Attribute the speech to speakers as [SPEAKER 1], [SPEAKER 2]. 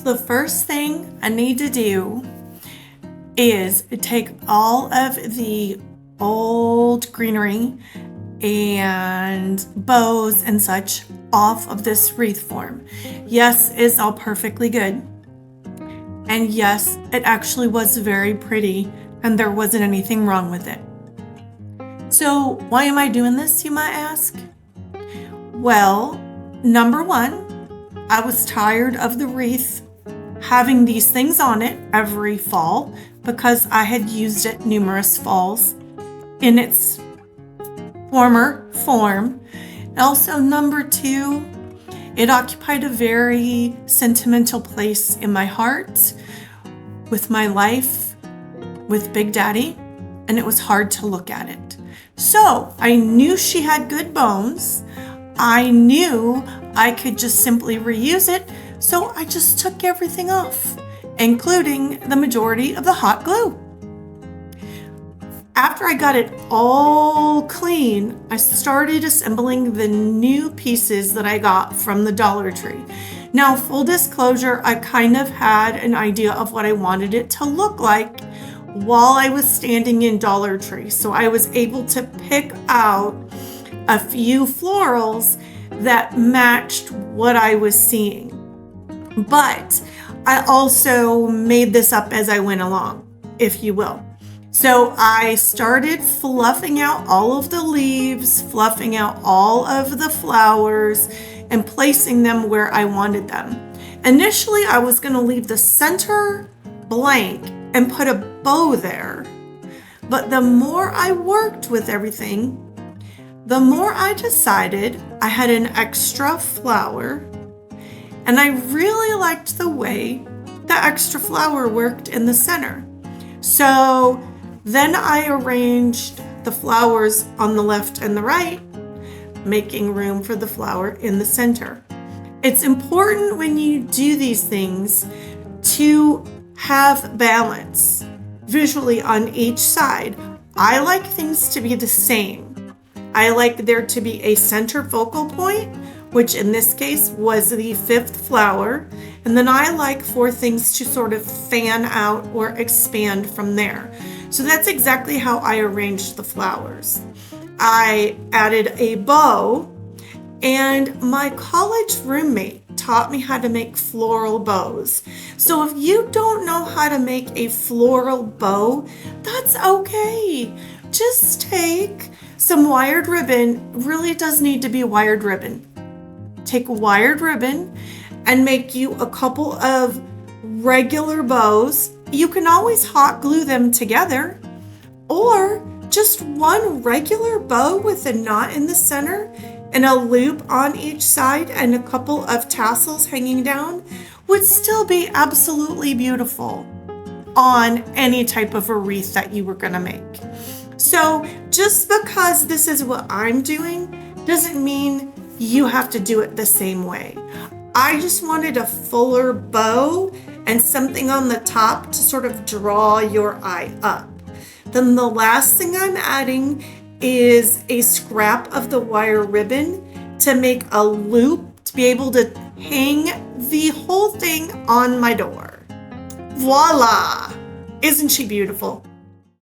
[SPEAKER 1] the first thing I need to do is take all of the old greenery and bows and such off of this wreath form. Yes, it's all perfectly good. And yes, it actually was very pretty and there wasn't anything wrong with it. So why am I doing this, you might ask? Well, number one, I was tired of the wreath having these things on it every fall because I had used it numerous falls in its former form. Also, number two, it occupied a very sentimental place in my heart with my life with Big Daddy, and it was hard to look at it. So I knew she had good bones. I knew I could just simply reuse it, so I just took everything off, including the majority of the hot glue. After I got it all clean, I started assembling the new pieces that I got from the Dollar Tree. Now, full disclosure, I kind of had an idea of what I wanted it to look like while I was standing in Dollar Tree. So I was able to pick out a few florals that matched what I was seeing. But I also made this up as I went along, if you will. So I started fluffing out all of the leaves, fluffing out all of the flowers, and placing them where I wanted them. Initially, I was going to leave the center blank and put a bow there. But the more I worked with everything, the more I decided I had an extra flower, and I really liked the way the extra flower worked in the center. So then I arranged the flowers on the left and the right, making room for the flower in the center. It's important when you do these things to have balance visually on each side. I like things to be the same. I like there to be a center focal point, which in this case was the fifth flower. And then I like for things to sort of fan out or expand from there. So that's exactly how I arranged the flowers. I added a bow, and my college roommate taught me how to make floral bows. So if you don't know how to make a floral bow, that's okay. Just take some wired ribbon. Really, it does need to be wired ribbon. Take wired ribbon and make you a couple of regular bows. You can always hot glue them together, or just one regular bow with a knot in the center and a loop on each side and a couple of tassels hanging down would still be absolutely beautiful on any type of a wreath that you were going to make. So just because this is what I'm doing doesn't mean you have to do it the same way. I just wanted a fuller bow and something on the top to sort of draw your eye up. Then the last thing I'm adding is a scrap of the wire ribbon to make a loop to be able to hang the whole thing on my door. Voila! Isn't she beautiful?